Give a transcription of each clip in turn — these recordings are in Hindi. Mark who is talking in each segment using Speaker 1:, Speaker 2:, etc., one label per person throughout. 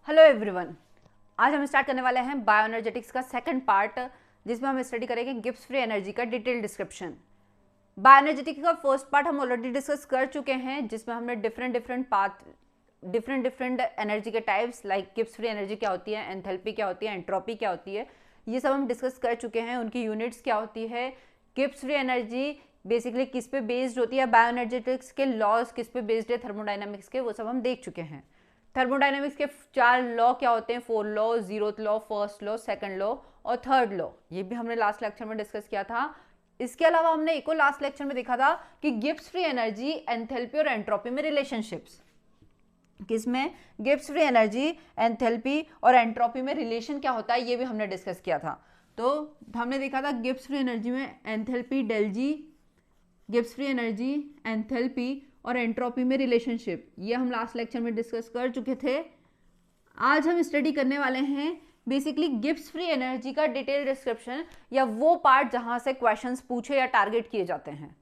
Speaker 1: Hello everyone. आज हम स्टार्ट करने वाले हैं बायोएनर्जेटिक्स का सेकंड पार्ट, जिसमें हम स्टडी करेंगे गिब्स फ्री एनर्जी का डिटेल डिस्क्रिप्शन। बायोएनर्जेटिक्स का फर्स्ट पार्ट हम ऑलरेडी डिस्कस कर चुके हैं, जिसमें हमने डिफरेंट एनर्जी के types like Gibbs free energy क्या होती है, एंथैल्पी क्या होती है, एंट्रोपी क्या होती है, ये सब हम डिस्कस कर चुके हैं। उनकी यूनिट्स क्या होती है, गिब्स फ्री एनर्जी बेसिकली किस पे बेस्ड होती है, बायोएनर्जेटिक्स के लॉज किस पे बेस्ड है, थर्मोडाइनमिक्स के, वो सब हम देख चुके हैं। थर्मोडाइनमिक्स के 4 लॉ क्या होते हैं, 4 law, 0th law, first law, second law और थर्ड लॉ, ये भी हमने लास्ट लेक्चर में डिस्कस किया था। इसके अलावा हमने एक और लास्ट लेक्चर में देखा था कि गिब्स फ्री एनर्जी, एंथैल्पी और एंट्रोपी में रिलेशनशिप्स, किसमें गिब्स फ्री एनर्जी, एंथैल्पी और एंट्रोपी में रिलेशन क्या होता है, ये भी हमने डिस्कस किया था। तो हमने देखा था गिब्स फ्री एनर्जी में एंथैल्पी डेल जी, गिब्स फ्री एनर्जी, एंथैल्पी और एंट्रोपी में रिलेशनशिप, ये हम लास्ट लेक्चर में डिस्कस कर चुके थे। आज हम स्टडी करने वाले हैं बेसिकली गिब्स फ्री एनर्जी का डिटेल डिस्क्रिप्शन, या वो पार्ट जहां से क्वेश्चंस पूछे या टारगेट किए जाते हैं,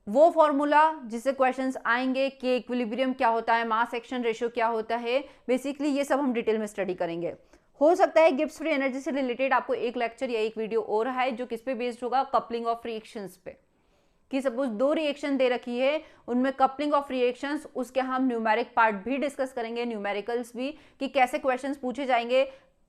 Speaker 1: वो फॉर्मूला जिससे क्वेश्चंस आएंगे कि इक्विलिब्रियम क्या होता है, मास एक्शन रेशियो क्या होता है, बेसिकली ये सब हम डिटेल में स्टडी करेंगे। हो सकता है गिब्स फ्री एनर्जी से रिलेटेड आपको एक लेक्चर या एक वीडियो और है जो किस पे बेस्ड होगा, कपलिंग ऑफ रिएक्शंस पे, कि सपोज 2 रिएक्शन दे रखी है, उनमें कपलिंग ऑफ रिएक्शंस, उसके हम न्यूमेरिक पार्ट भी डिस्कस करेंगे, न्यूमेरिकल्स भी, कि कैसे क्वेश्चंस पूछे जाएंगे,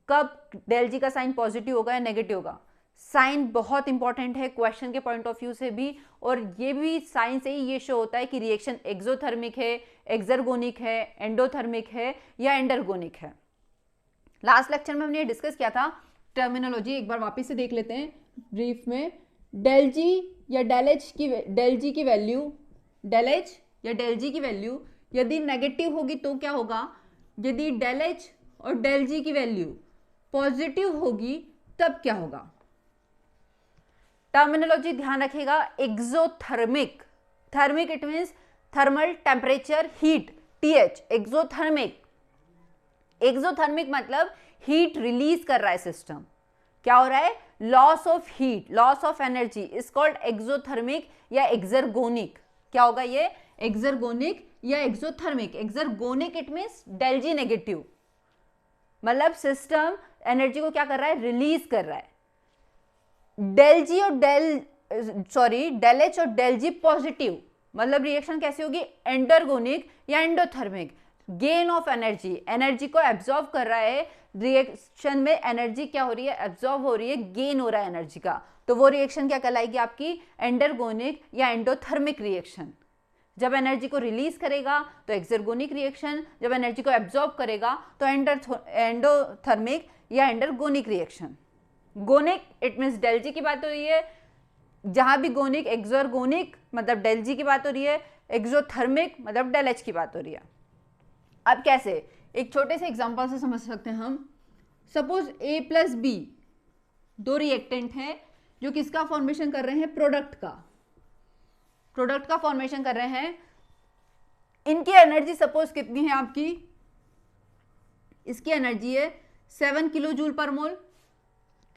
Speaker 1: कब डेल जी का साइन पॉजिटिव होगा या नेगेटिव होगा। साइन बहुत इंपॉर्टेंट है क्वेश्चन के पॉइंट ऑफ व्यू से भी, और ये भी साइन से ही ये शो होता है कि रिएक्शन एक्सोथर्मिक है, एक्सर्गोनिक है, एंडोथर्मिक है या एंडरगोनिक है। लास्ट लेक्चर में हमने ये डिस्कस किया था। टर्मिनोलॉजी एक बार वापस से देख लेते हैं ब्रीफ में। डेल जी या डेल जी की वैल्यू, डेल एच या डेल जी की वैल्यू यदि नेगेटिव होगी तो क्या होगा, यदि डेल एच और डेल जी की वैल्यू पॉजिटिव होगी तब क्या होगा। टर्मिनोलॉजी ध्यान रखिएगा, exothermic, thermic it means thermal temperature heat, TH, exothermic. Exothermic मतलब हीट रिलीज कर रहा है सिस्टम, क्या हो रहा है, loss of heat, loss of energy is called exothermic या एक्सर्गोनिक। क्या होगा ये, एक्सर्गोनिक या exothermic. Exergonic it means del G negative, मतलब सिस्टम एनर्जी को क्या कर रहा है, रिलीज कर रहा है। डेल एच और डेल जी पॉजिटिव, मतलब रिएक्शन कैसी होगी, एंडरगोनिक या endothermic, gain of energy, energy को एब्जॉर्ब कर रहा है। रिएक्शन में एनर्जी क्या हो रही है, एब्जॉर्ब हो रही है, गेन हो रहा है एनर्जी का, तो वो रिएक्शन क्या कहलाएगी आपकी, एंडरगोनिक या एंडोथर्मिक रिएक्शन। जब एनर्जी को रिलीज करेगा तो एक्सर्गोनिक रिएक्शन, जब एनर्जी को एब्जॉर्ब करेगा तो एंडोथर्मिक या endergonic reaction. Gonic it means del G की बात हो रही है, जहां भी गोनिक, एक्सर्गोनिक मतलब डेल जी की बात हो रही है, एक्सोथर्मिक मतलब डेल एच की बात हो रही है। अब कैसे, एक छोटे से एग्जांपल से समझ सकते हैं हम। Suppose A plus B 2 reactant हैं जो किसका फॉर्मेशन कर रहे हैं, प्रोडक्ट का फॉर्मेशन कर रहे हैं। इनकी एनर्जी सपोज कितनी है आपकी, इसकी एनर्जी है 7 किलो जूल पर मोल,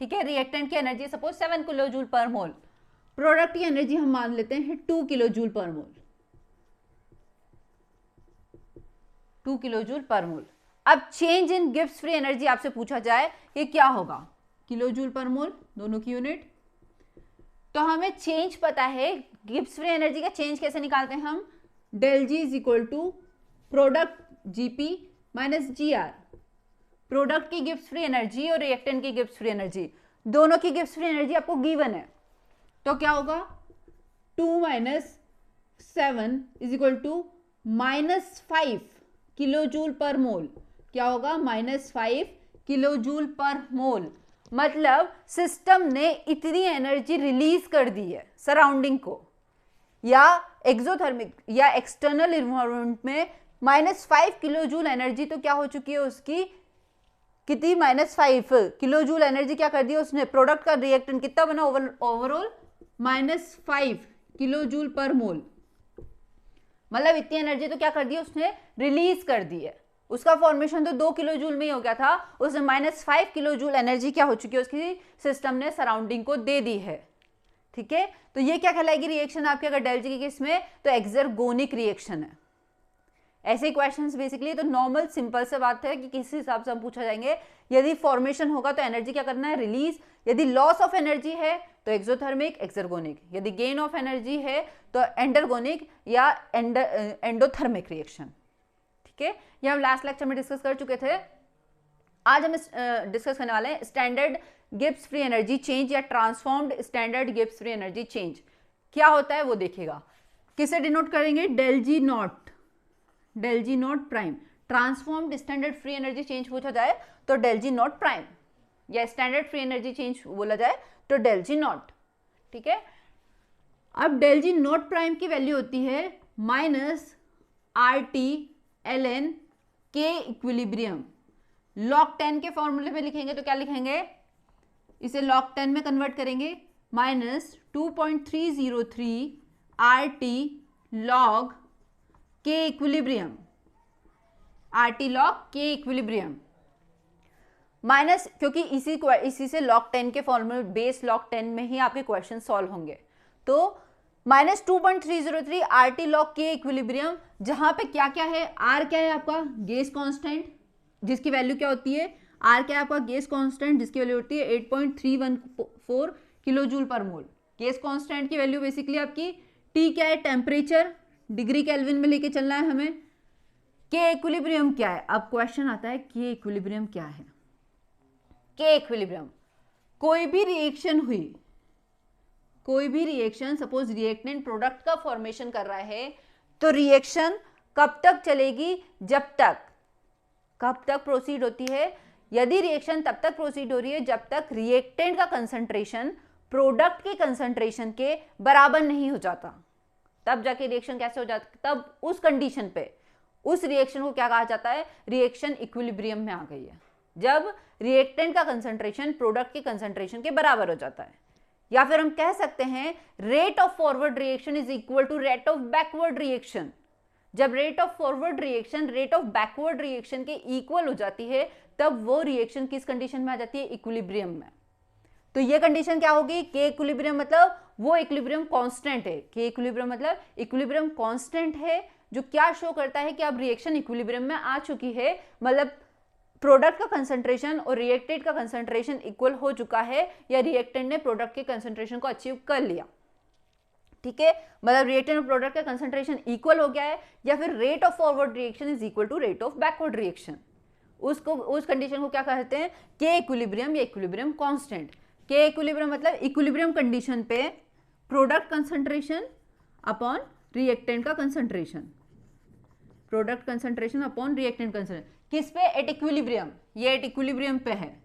Speaker 1: ठीक है। रिएक्टेंट की energy suppose 7 kilo joule per मोल, प्रोडक्ट की एनर्जी हम मान लेते हैं 2 किलो जूल पर मोल, 2 किलो जूल पर मोल। अब change in Gibbs free energy आपसे पूछा जाए कि क्या होगा, किलो जूल पर मोल दोनों की यूनिट, तो हमें चेंज पता है। गिब्स फ्री एनर्जी का चेंज कैसे निकालते हैं हम, del G is equal to product GP minus G R. Product की गिब्स फ्री एनर्जी और रिएक्टेंट की गिब्स फ्री एनर्जी, दोनों की गिब्स फ्री एनर्जी आपको गिवन है, तो क्या होगा, 2 minus 7 is equal to -5 kilo joule per mole. क्या होगा, -5 किलो जूल पर मोल। मतलब सिस्टम ने इतनी एनर्जी रिलीज कर दी है सराउंडिंग को, या एक्सोथर्मिक या एक्सटर्नल इन्वायरमेंट में -5 किलो जूल एनर्जी तो क्या हो चुकी है उसकी, कितनी, -5 किलो जूल एनर्जी क्या कर दी उसने, प्रोडक्ट का रिएक्टेंट कितना बना ओवरऑल, -5 किलो जूल पर मोल। मतलब इतनी एनर्जी तो क्या कर दी उसने, रिलीज कर दी है। उसका फॉर्मेशन तो 2 किलो जूल में ही हो गया था, उसमें -5 किलो जूल एनर्जी क्या हो चुकी है उसकी, सिस्टम ने सराउंडिंग को दे दी है, ठीक है। तो ये क्या कहलाएगी रिएक्शन आपके, अगर डेल जी की केस में, तो एक्सर्गोनिक रिएक्शन है। ऐसे क्वेश्चंस बेसिकली तो नॉर्मल सिंपल से बात है कि किस हिसाब से हम पूछा जाएंगे। यदि फॉर्मेशन होगा तो एनर्जी क्या करना है, रिलीज। यदि लॉस ऑफ एनर्जी है तो एक्सोथर्मिक, एक्सर्गोनिक। यदि गेन ऑफ एनर्जी है तो एंडरगोनिक या एंडोथर्मिक रिएक्शन। ठीक है, ये हम लास्ट लेक्चर में डिस्कस कर चुके थे। आज हम डिस्कस करने वाले हैं standard Gibbs free energy change या transformed standard Gibbs free energy change. क्या होता है वो देखिएगा। किसे डिनोट करेंगे, del G not prime. Transformed standard free energy change पूछा जाए तो डेल जी नॉट प्राइम, या स्टैंडर्ड फ्री एनर्जी चेंज बोला जाए तो डेल जी नॉट। ठीक है, अब डेल जी नॉट प्राइम की वैल्यू होती है minus R T L N K equilibrium. Log 10 के फॉर्मूले में लिखेंगे तो क्या लिखेंगे, इसे लॉग 10 में कन्वर्ट करेंगे, माइनस 2.303 आर टी लॉग के इक्विलिब्रियम, आर टी लॉग के इक्विलिब्रियम माइनस, क्योंकि इसी से लॉग 10 के फॉर्मूले बेस लॉग 10 में ही आपके क्वेश्चन सॉल्व होंगे। तो माइनस 2.303 आर टी लॉग के इक्विलिब्रियम, जहां पे क्या क्या है, आर क्या है आपका गैस कांस्टेंट जिसकी वैल्यू क्या होती है, आर क्या है आपका गैस कांस्टेंट जिसकी वैल्यू होती है 8.314 किलो जूल पर मोल। गैस कांस्टेंट की वैल्यू बेसिकली आपकी, टी क्या है टेम्परेचर, डिग्री केल्विन में लेके चलना है हमें। के इक्विलिब्रियम क्या है, अब क्वेश्चन आता है के इक्विलिब्रियम क्या है। के इक्विलिब्रियम, कोई भी रिएक्शन सपोज रिएक्टेंट प्रोडक्ट का फॉर्मेशन कर रहा है तो रिएक्शन कब तक चलेगी, कब तक प्रोसीड होती है, यदि रिएक्शन तब तक प्रोसीड हो रही है जब तक रिएक्टेंट का कंसंट्रेशन प्रोडक्ट के कंसंट्रेशन के बराबर नहीं हो जाता, तब जाके रिएक्शन कैसे हो जाता, तब उस कंडीशन पे उस रिएक्शन को क्या कहा जाता है, रिएक्शन इक्विलिब्रियम में आ गई है, जब रिएक्टेंट का कंसंट्रेशन प्रोडक्ट के कंसंट्रेशन के बराबर हो जाता है। या फिर हम कह सकते हैं rate of forward reaction is equal to rate of backward reaction. जब rate of forward reaction rate of backward reaction के इक्वल हो जाती है तब वो रिएक्शन किस कंडीशन में आ जाती है, इक्विलिब्रियम में। तो ये कंडीशन क्या होगी, के इक्विलिब्रियम मतलब वो इक्विलिब्रियम कांस्टेंट है, के इक्विलिब्रियम मतलब इक्विलिब्रियम कांस्टेंट है, जो क्या शो करता है कि अब रिएक्शन इक्विलिब्रियम में आ चुकी है, मतलब प्रोडक्ट का कंसंट्रेशन और रिएक्टेंट का कंसंट्रेशन इक्वल हो चुका है, या रिएक्टेंट ने प्रोडक्ट के कंसंट्रेशन को अचीव कर लिया। ठीक है, मतलब रिएक्टेंट और प्रोडक्ट का कंसंट्रेशन इक्वल हो गया है, या फिर rate of forward reaction is equal to rate of backward reaction. उस कंडीशन को क्या कहते हैं, के इक्विलिब्रियम या इक्विलिब्रियम कांस्टेंट। के इक्विलिब्रियम मतलब इक्विलिब्रियम कंडीशन पे प्रोडक्ट कंसंट्रेशन अपॉन रिएक्टेंट का concentration, product concentration upon reactant concentration, किस पे, एट इक्विलिब्रियम, ये एट इक्विलिब्रियम पे है,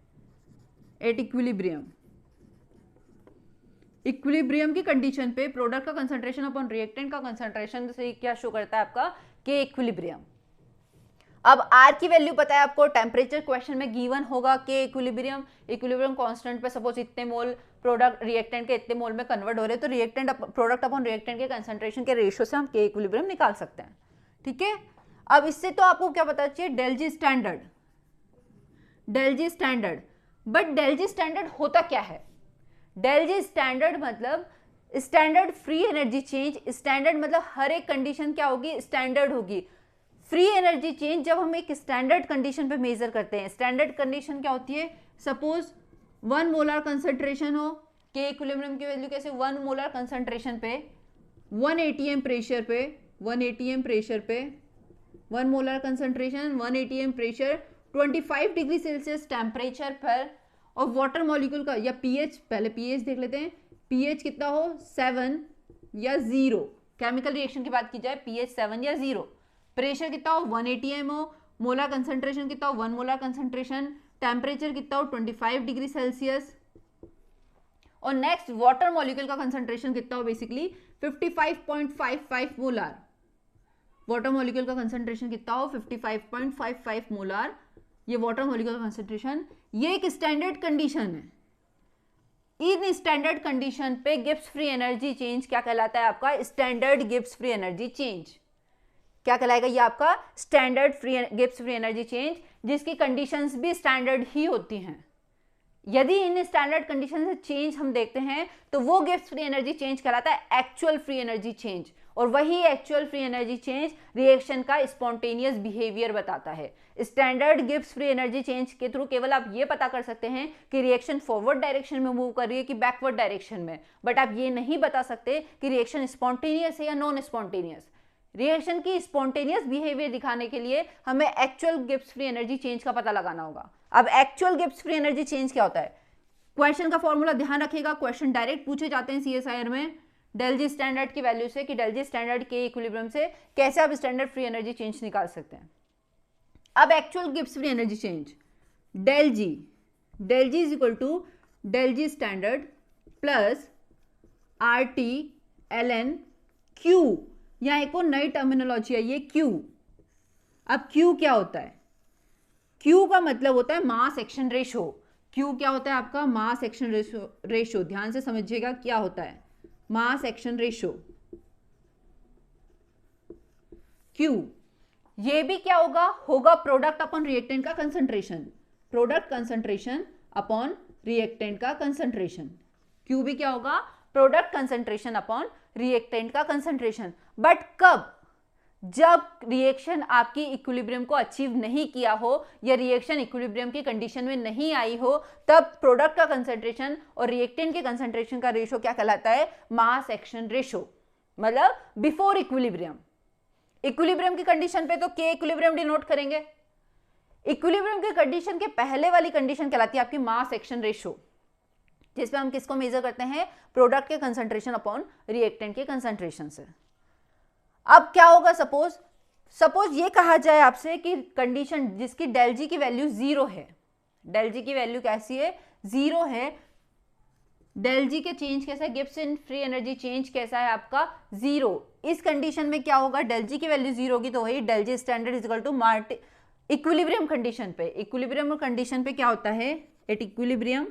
Speaker 1: एट इक्विलिब्रियम की कंडीशन पे प्रोडक्ट का कंसंट्रेशन अपॉन रिएक्टेंट का कंसंट्रेशन से क्या शो करता है आपका, के इक्विलिब्रियम। अब आर की वैल्यू पता है आपको, टेम्परेचर क्वेश्चन में गिवन होगा, के इक्विलिब्रियम कांस्टेंट पे सपोज इतने मोल प्रोडक्ट रिएक्टेंट के इतने मोल में कन्वर्ट हो रहे हैं तो रिएक्टेंट प्रोडक्ट अपॉन रिएक्टेंट के कंसंट्रेशन के रेशियो से हम के इक्विलिब्रियम निकाल सकते हैं। ठीक है, अब इससे तो आपको क्या पता चाहिए, del G standard, but del G standard होता क्या है, डेल जी स्टैंडर्ड मतलब standard free energy change. Standard मतलब हर एक कंडीशन क्या होगी, स्टैंडर्ड होगी। फ्री एनर्जी चेंज जब हम एक स्टैंडर्ड कंडीशन पे मेजर करते हैं, स्टैंडर्ड कंडीशन क्या होती है, सपोज 1 मोलर कंसंट्रेशन हो, के इक्विलिब्रियम की वैल्यू कैसे, 1 मोलर कंसंट्रेशन पे 1 atm प्रेशर पे 1 molar concentration 1 atm pressure 25 degree Celsius temperature पर, और वाटर मॉलिक्यूल का या पीएच, पहले पीएच देख लेते हैं, पीएच कितना हो 7 या 0, केमिकल रिएक्शन की बात की जाए पीएच 7 या 0, प्रेशर कितना हो 1 atm हो, मोलर कंसंट्रेशन कितना हो 1 मोलर कंसंट्रेशन, टेम्परेचर कितना हो 25 डिग्री सेल्सियस, और नेक्स्ट वाटर मॉलिक्यूल का कंसंट्रेशन कितना हो बेसिकली 55.55 मोलर, वाटर मॉलिक्यूल का कंसंट्रेशन कितना हो 55.55 मोलर, ये वाटर मॉलिक्यूल का कंसंट्रेशन, ये एक स्टैंडर्ड कंडीशन है। इन स्टैंडर्ड कंडीशन पे गिब्स फ्री एनर्जी चेंज क्या कहलाता है आपका, standard Gibbs free energy change. क्या कहलाएगा ये आपका, standard Gibbs free energy change, जिसकी कंडीशंस भी स्टैंडर्ड ही होती हैं। यदि इन स्टैंडर्ड कंडीशन से चेंज हम देखते हैं तो वो गिब्स फ्री एनर्जी चेंज कहलाता है एक्चुअल फ्री एनर्जी चेंज, और वही actual free energy change reaction का स्पॉन्टेनियस बिहेवियर बताता है। Standard Gibbs free energy change के थ्रू केवल आप ये पता कर सकते हैं कि रिएक्शन फॉरवर्ड डायरेक्शन में मूव कर रही है कि बैकवर्ड डायरेक्शन में, बट आप ये नहीं बता सकते कि रिएक्शन स्पॉन्टेनियस है या नॉन स्पॉन्टेनियस। रिएक्शन की स्पॉन्टेनियस बिहेवियर दिखाने के लिए हमें actual Gibbs free energy change का पता लगाना होगा। अब actual Gibbs free energy change क्या होता है? क्वेश्चन का फॉर्मूला ध्यान रखिएगा, क्वेश्चन डायरेक्ट पूछे जाते हैं सीएसआईआर में डेल जी स्टैंडर्ड की वैल्यू से कि डेल जी स्टैंडर्ड के इक्विलिब्रियम से कैसे आप स्टैंडर्ड फ्री एनर्जी चेंज निकाल सकते हैं। अब actual Gibbs free energy change del G is equal to del G standard plus R T L N Q. यहां एक और नई टर्मिनोलॉजी है, ये क्यू। अब क्यू क्या होता है? क्यू का मतलब होता है मास एक्शन रेशो। क्यू क्या होता है आपका? Mass action ratio. ध्यान से समझिएगा क्या होता है मास एक्शन रेशो, क्यू। ये भी क्या होगा प्रोडक्ट अपॉन रिएक्टेंट का concentration, product concentration upon reactant का कंसंट्रेशन। क्यू भी क्या होगा? प्रोडक्ट कंसंट्रेशन अपॉन रिएक्टेंट का कंसंट्रेशन। बट कब? जब रिएक्शन आपकी इक्विलिब्रियम को अचीव नहीं किया हो या रिएक्शन इक्विलिब्रियम की कंडीशन में नहीं आई हो, तब प्रोडक्ट का कंसंट्रेशन और रिएक्टेंट के कंसंट्रेशन का रेशो क्या कहलाता है? Mass action ratio. मतलब बिफोर इक्विलिब्रियम। इक्विलिब्रियम की कंडीशन पे तो के इक्विलिब्रियम डिनोट करेंगे, इक्विलिब्रियम की कंडीशन के पहले वाली कंडीशन कहलाती है आपकी मास एक्शन रेशो, जिसमें हम किसको मेजर करते हैं? प्रोडक्ट के कंसंट्रेशन अपॉन रिएक्टेंट के कंसंट्रेशन से। अब क्या होगा? सपोज ये कहा जाए आपसे कि कंडीशन जिसकी डेल जी की वैल्यू 0 है, डेल जी की वैल्यू कैसी है? 0 है। डेल जी के चेंज कैसा है? Gibbs in free energy change कैसा है आपका? 0। इस कंडीशन में क्या होगा? डेल जी की वैल्यू 0 होगी तो वही del G standard is equal to equilibrium condition पे। इक्विलिब्रियम कंडीशन पे क्या होता है? At equilibrium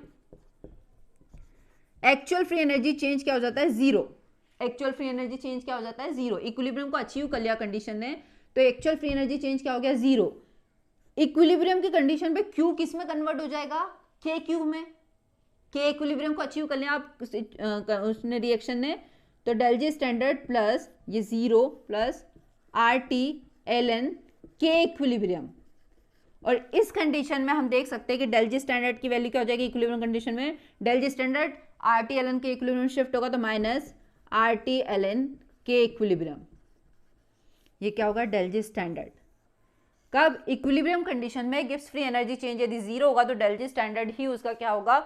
Speaker 1: actual free energy change क्या हो जाता है? 0। एक्चुअल फ्री एनर्जी चेंज क्या हो जाता है? 0। इक्विलिब्रियम को अचीव कर लिया कंडीशन ने, तो एक्चुअल फ्री एनर्जी चेंज क्या हो गया? 0। इक्विलिब्रियम की कंडीशन पे क्यू किस में कन्वर्ट हो जाएगा? के क्यू में। के इक्विलिब्रियम को अचीव कर लिया आप उसने रिएक्शन ने, तो डेल जी स्टैंडर्ड प्लस ये 0 plus R T L N K equilibrium. और इस कंडीशन में हम देख सकते हैं कि डेल जी स्टैंडर्ड की वैल्यू क्या हो जाएगी? इक्विलिब्रियम कंडीशन में del G standard R T L N K equilibrium shift होगा तो minus R T L N K equilibrium. ये क्या होगा? Del G standard. कब? इक्विलिब्रियम कंडीशन में गिब्स फ्री एनर्जी चेंज यदि 0 होगा तो डेल जी स्टैंडर्ड ही उसका क्या होगा?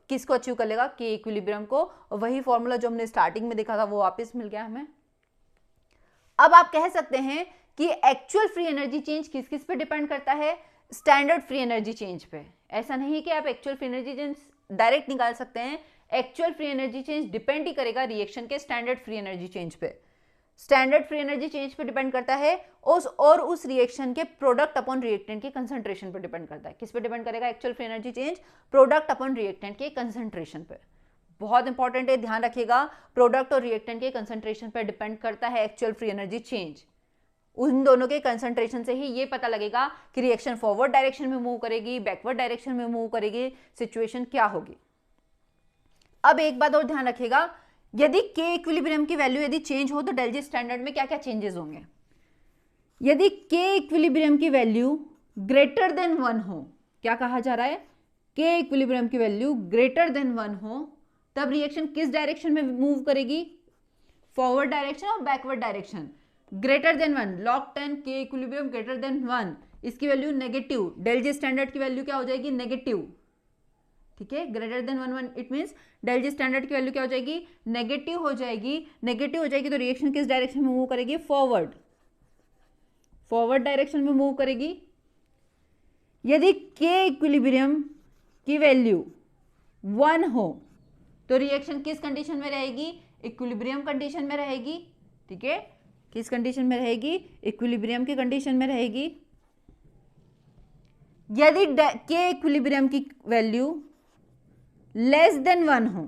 Speaker 1: किसको अचीव कर लेगा? के इक्विलिब्रियम को। और वही फॉर्मूला जो हमने स्टार्टिंग में देखा था वो वापस मिल गया हमें। अब आप कह सकते हैं कि एक्चुअल फ्री एनर्जी चेंज किस किस पे डिपेंड करता है? स्टैंडर्ड फ्री एनर्जी चेंज पे। ऐसा नहीं है कि आप actual free energy change direct निकाल सकते हैं। Actual free energy change depend ही करेगा रिएक्शन के स्टैंडर्ड फ्री एनर्जी चेंज पे। स्टैंडर्ड फ्री एनर्जी चेंज पे डिपेंड करता है उस रिएक्शन के प्रोडक्ट अपॉन रिएक्टेंट के कंसंट्रेशन पे डिपेंड करता है। किस पे डिपेंड करेगा actual free energy change? Product upon reactant के कंसंट्रेशन पे। बहुत इंपॉर्टेंट है, ध्यान रखिएगा। प्रोडक्ट और रिएक्टेंट के कंसंट्रेशन पे डिपेंड करता है एक्चुअल फ्री एनर्जी चेंज। उन दोनों के कंसंट्रेशन से ही ये पता लगेगा कि रिएक्शन फॉरवर्ड डायरेक्शन में मूव करेगी, बैकवर्ड डायरेक्शन में मूव करेगी, सिचुएशन क्या होगी। अब एक बात और ध्यान रखिएगा, यदि के इक्विलिब्रियम की वैल्यू यदि चेंज हो तो डेल जी स्टैंडर्ड में क्या क्या चेंजेस होंगे? यदि के इक्विलिब्रियम की वैल्यू ग्रेटर देन 1 हो, क्या कहा जा रहा है? के इक्विलिब्रियम की वैल्यू ग्रेटर देन 1 हो, तब रिएक्शन किस डायरेक्शन में मूव करेगी? फॉरवर्ड डायरेक्शन और backward direction. Greater than 1, log 10 K equilibrium greater than 1, इसकी value negative. Del G standard की वैल्यू क्या हो जाएगी? नेगेटिव। ठीक है, greater than 1 it means del G standard की वैल्यू क्या हो जाएगी? नेगेटिव हो जाएगी। नेगेटिव हो जाएगी तो रिएक्शन किस डायरेक्शन में मूव करेगी? फॉरवर्ड, फॉरवर्ड डायरेक्शन में मूव करेगी। यदि के इक्विलिब्रियम की वैल्यू 1 हो तो रिएक्शन किस कंडीशन में रहेगी? इक्विलिब्रियम कंडीशन में रहेगी। ठीक है, किस कंडीशन में रहेगी? इक्विलिब्रियम की कंडीशन में रहेगी। यदि के इक्विलिब्रियम की वैल्यू लेस देन 1 हो,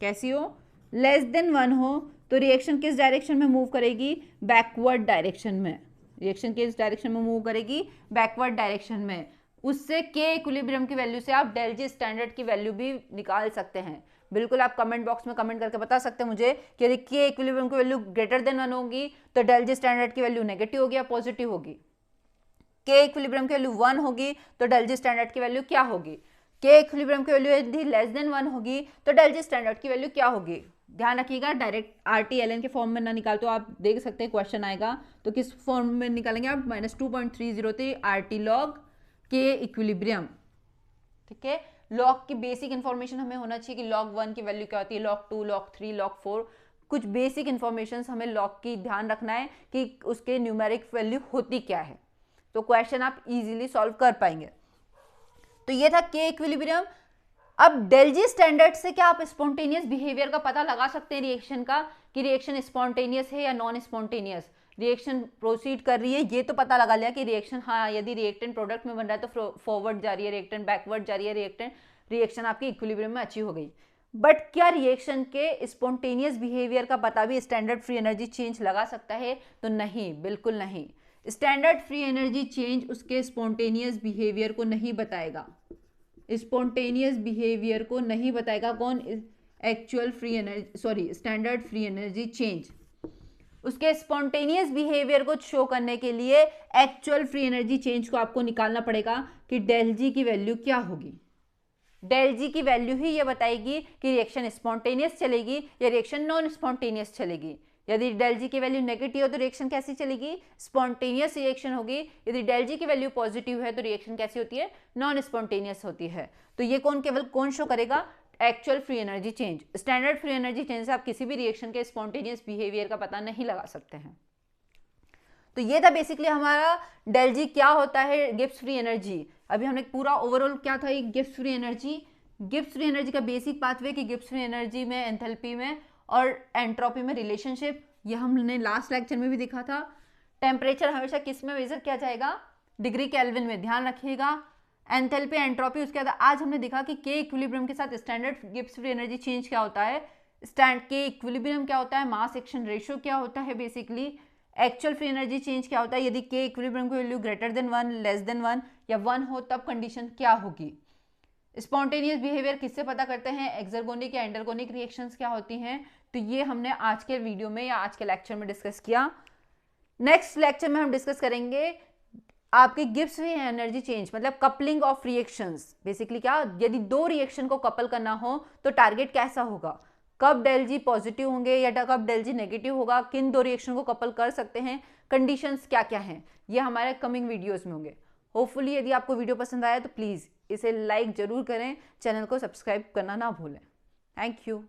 Speaker 1: कैसी हो? लेस देन 1 हो तो रिएक्शन किस डायरेक्शन में मूव करेगी? बैकवर्ड डायरेक्शन में। रिएक्शन किस डायरेक्शन में मूव करेगी? बैकवर्ड डायरेक्शन में। उससे के इक्विलिब्रियम की वैल्यू से आप डेल जी स्टैंडर्ड की वैल्यू भी निकाल सकते हैं। बिल्कुल आप कमेंट बॉक्स में कमेंट करके बता सकते हैं मुझे कि यदि के इक्विलिब्रियम की वैल्यू ग्रेटर देन 1 होगी तो डेल जी स्टैंडर्ड की वैल्यू नेगेटिव होगी या पॉजिटिव होगी। के इक्विलिब्रियम की वैल्यू 1 होगी तो डेल जी स्टैंडर्ड की वैल्यू क्या होगी। के इक्विलिब्रियम की वैल्यू यदि लेस देन 1 होगी तो डेल जी स्टैंडर्ड की वैल्यू क्या होगी। ध्यान रखिएगा, डायरेक्ट RT-LN के फॉर्म में ना निकाल तो आप देख सकते हैं क्वेश्चन आएगा तो किस फॉर्म में निकालेंगे आप, -2.303 RT log के इक्विलिब्रियम। ठीक है, लॉग की बेसिक इंफॉर्मेशन हमें होना चाहिए कि log 1 की वैल्यू क्या होती है, log 2, log 3, log 4, कुछ बेसिक इंफॉर्मेशन हमें लॉग की ध्यान रखना है कि उसके न्यूमेरिक वैल्यू होती क्या है, तो क्वेश्चन आप इजीली सॉल्व कर पाएंगे। तो ये था के इक्विलिब्रियम। अब डेल जी स्टैंडर्ड से क्या आप स्पॉन्टेनियस बिहेवियर का पता लगा सकते हैं रिएक्शन का, कि रिएक्शन स्पॉन्टेनियस है या नॉन स्पॉन्टेनियस, रिएक्शन प्रोसीड कर रही है, ये तो पता लगा लिया कि रिएक्शन, हाँ यदि रिएक्टेंट प्रोडक्ट में बन रहा है तो फॉरवर्ड जा रही है, रिएक्टेंट बैकवर्ड जा रही है, रिएक्शन आपकी इक्विलिब्रियम में अचीव हो गई। बट क्या रिएक्शन के स्पॉन्टेनियस बिहेवियर का पता भी स्टैंडर्ड फ्री एनर्जी चेंज लगा सकता है, तो नहीं, बिल्कुल नहीं। स्टैंडर्ड फ्री एनर्जी चेंज उसके स्पॉन्टेनियस बिहेवियर को नहीं बताएगा, स्पॉन्टेनियस बिहेवियर को नहीं बताएगा। कौन? Actual free energy, sorry standard free energy change. उसके स्पॉन्टेनियस बिहेवियर को शो करने के लिए एक्चुअल फ्री एनर्जी चेंज को आपको निकालना पड़ेगा कि डेल जी की वैल्यू क्या होगी। डेल जी की वैल्यू ही ये बताएगी कि रिएक्शन स्पॉन्टेनियस चलेगी या रिएक्शन नॉन स्पॉन्टेनियस चलेगी। यदि डेल जी की वैल्यू नेगेटिव हो तो रिएक्शन कैसी चलेगी, स्पॉन्टेनियस रिएक्शन होगी। यदि डेल जी की वैल्यू पॉजिटिव है तो रिएक्शन कैसी होती है, नॉन स्पॉन्टेनियस होती है। तो ये कौन शो करेगा, actual free energy change. Standard free energy change से आप किसी भी रिएक्शन के स्पॉन्टेनियस बिहेवियर का पता नहीं लगा सकते हैं। तो ये था बेसिकली हमारा डेल जी क्या होता है, गिब्स फ्री एनर्जी। अभी हमने पूरा ओवरऑल क्या था, एक Gibbs free energy, Gibbs free energy का बेसिक पाथवे कि गिब्स फ्री एनर्जी में एंथैल्पी में और एंट्रोपी में रिलेशनशिप, ये हमने लास्ट लेक्चर में भी देखा था। टेम्परेचर हमेशा किस में मेजर किया जाएगा, डिग्री केल्विन में, ध्यान रखिएगा। एंथैल्पी, एंट्रोपी, उसके बाद आज हमने देखा कि के इक्विलिब्रियम के साथ standard Gibbs free energy change क्या होता है, के इक्विलिब्रियम क्या होता है, मास एक्शन रेशियो क्या होता है, basically actual free energy change क्या होता है, यदि के इक्विलिब्रियम की value greater than 1, less than 1 या 1 हो तब कंडीशन क्या होगी। स्पॉन्टेनियस बिहेवियर किससे पता करते हैं, एक्सर्गोनिक या एंडरगोनिक रिएक्शंस क्या होती हैं। तो ये हमने आज के वीडियो में या आज के लेक्चर में डिस्कस किया। नेक्स्ट लेक्चर में हम डिस्कस करेंगे आपकी गिब्स फ्री एनर्जी चेंज, मतलब कपलिंग ऑफ रिएक्शंस। बेसिकली क्या, यदि दो रिएक्शन को कपल करना हो तो टारगेट कैसा होगा, कब डेल जी पॉजिटिव होंगे या कब डेल जी नेगेटिव होगा, किन दो रिएक्शन को कपल कर सकते हैं, कंडीशंस क्या क्या हैं, ये हमारे कमिंग वीडियोस में होंगे। होपफुली यदि आपको वीडियो पसंद आया तो प्लीज़ इसे लाइक जरूर करें, चैनल को सब्सक्राइब करना ना भूलें। Thank you.